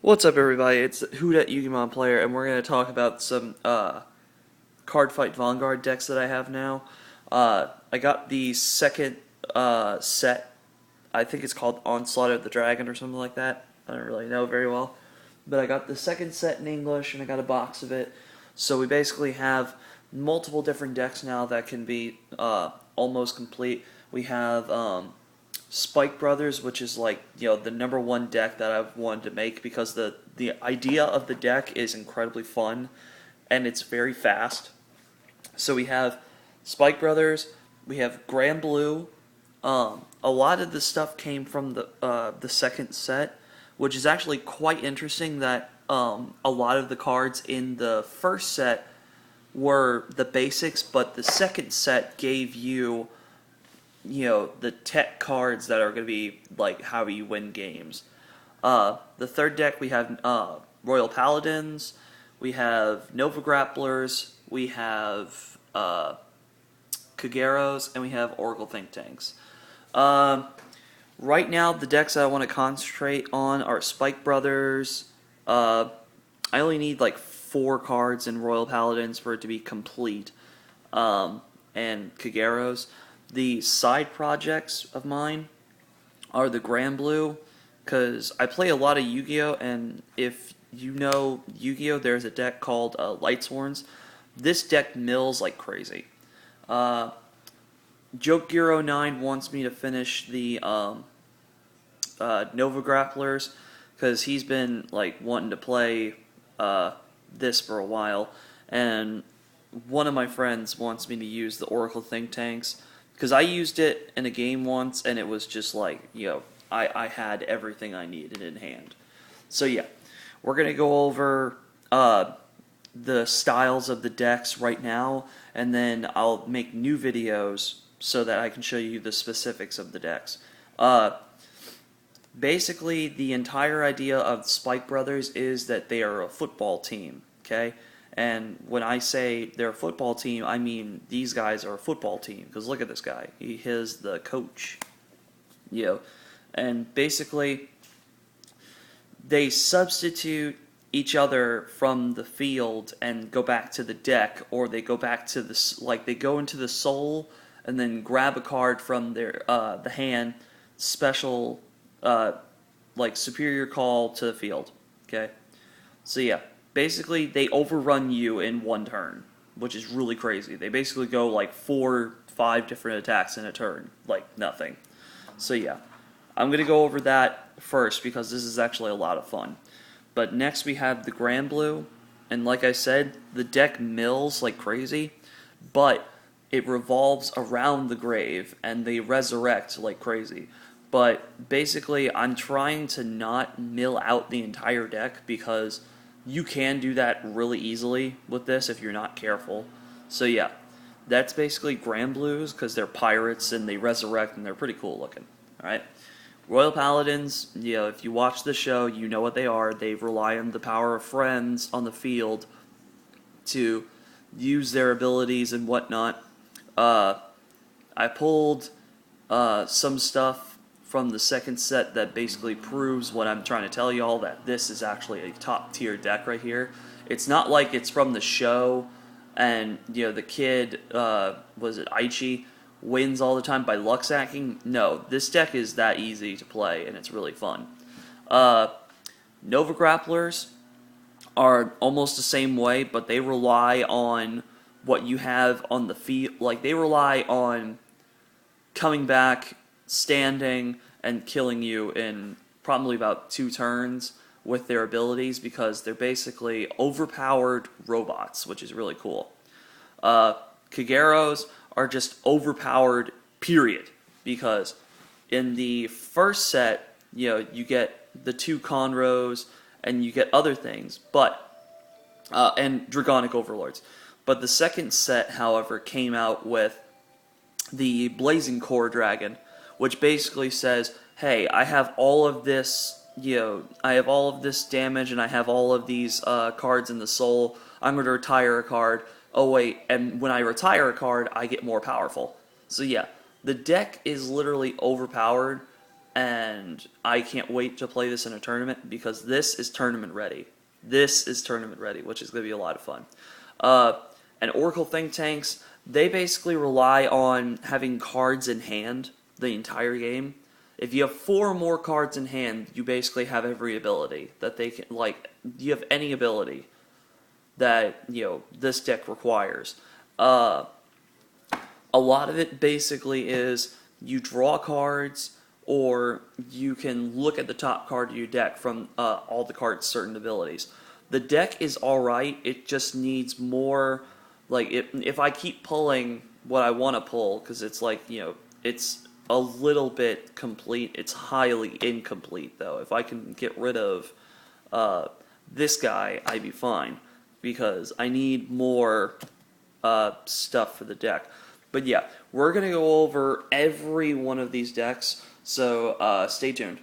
What's up, everybody? It's Who Dat Yugimon Player, and we're going to talk about some Cardfight Vanguard decks that I have now. I got the second set. I think it's called Onslaught of the Dragon or something like that. I don't really know very well. But I got the second set in English, and I got a box of it. So we basically have multiple different decks now that can be almost complete. We have Spike Brothers, which is like the number one deck that I've wanted to make because the idea of the deck is incredibly fun, and it's very fast. So we have Spike Brothers, we have Grand Blue. A lot of the stuff came from the second set, which is actually quite interesting. That a lot of the cards in the first set were the basics, but the second set gave you the tech cards that are going to be like how you win games. The third deck we have Royal Paladins, we have Nova Grapplers, we have Kageros, and we have Oracle Think Tanks. Right now, the decks that I want to concentrate on are Spike Brothers. I only need like 4 cards in Royal Paladins for it to be complete, and Kageros. The side projects of mine are the Grand Blue, because I play a lot of Yu-Gi-Oh! And if you know Yu-Gi-Oh!, there's a deck called Lightsworns. This deck mills like crazy. Joke Giro 9 wants me to finish the Nova Grapplers, because he's been like wanting to play this for a while, and one of my friends wants me to use the Oracle Think Tanks, because I used it in a game once, and it was just like, I had everything I needed in hand. So yeah, we're going to go over the styles of the decks right now, and then I'll make new videos so that I can show you the specifics of the decks. Basically, the entire idea of Spike Brothers is that they are a football team, okay? And when I say they're a football team, I mean these guys are a football team. Because look at this guy. He is the coach. And basically, they substitute each other from the field and go back to the deck, or they go back to they go into the soul and then grab a card from their the hand, special superior call to the field. Okay, so yeah. Basically, they overrun you in one turn, which is really crazy. They basically go like 4, 5 different attacks in a turn, like nothing. So yeah, I'm going to go over that first because this is actually a lot of fun. But next we have the Grand Blue, and like I said, the deck mills like crazy, but it revolves around the grave, and they resurrect like crazy. But basically, I'm trying to not mill out the entire deck because you can do that really easily with this if you're not careful. So yeah, that's basically Grand Blues, because they're pirates and they resurrect and they're pretty cool looking. Alright? Royal Paladins, if you watch the show, you know what they are. They rely on the power of friends on the field to use their abilities and whatnot. I pulled some stuff from the second set that basically proves what I'm trying to tell y'all, that this is actually a top tier deck right here. It's not like it's from the show and the kid, was it Aichi, wins all the time by luck sacking. No, this deck is that easy to play and it's really fun. Nova Grapplers are almost the same way, but they rely on what you have on the field. Like, they rely on coming back, standing, and killing you in probably about 2 turns with their abilities, because they're basically overpowered robots, which is really cool. Kageros are just overpowered, period, because in the first set, you get the 2 Conros, and you get other things, and Dragonic Overlords. But the second set, however, came out with the Blazing Core Dragon, which basically says, hey, I have all of this, I have all of this damage, and I have all of these cards in the soul. I'm going to retire a card. Oh wait, and when I retire a card, I get more powerful. So yeah, the deck is literally overpowered, and I can't wait to play this in a tournament because this is tournament ready. This is tournament ready, which is going to be a lot of fun. And Oracle Think Tanks, they basically rely on having cards in hand the entire game. If you have 4 or more cards in hand, you basically have every ability that they can, like, you have any ability that, this deck requires. A lot of it basically is you draw cards, or you can look at the top card of your deck from all the cards' certain abilities. The deck is alright, it just needs more, like, if I keep pulling what I want to pull, because it's like, it's a little bit complete, it's highly incomplete, though. If I can get rid of this guy, I'd be fine, because I need more stuff for the deck. But yeah, we're going to go over every one of these decks, so stay tuned.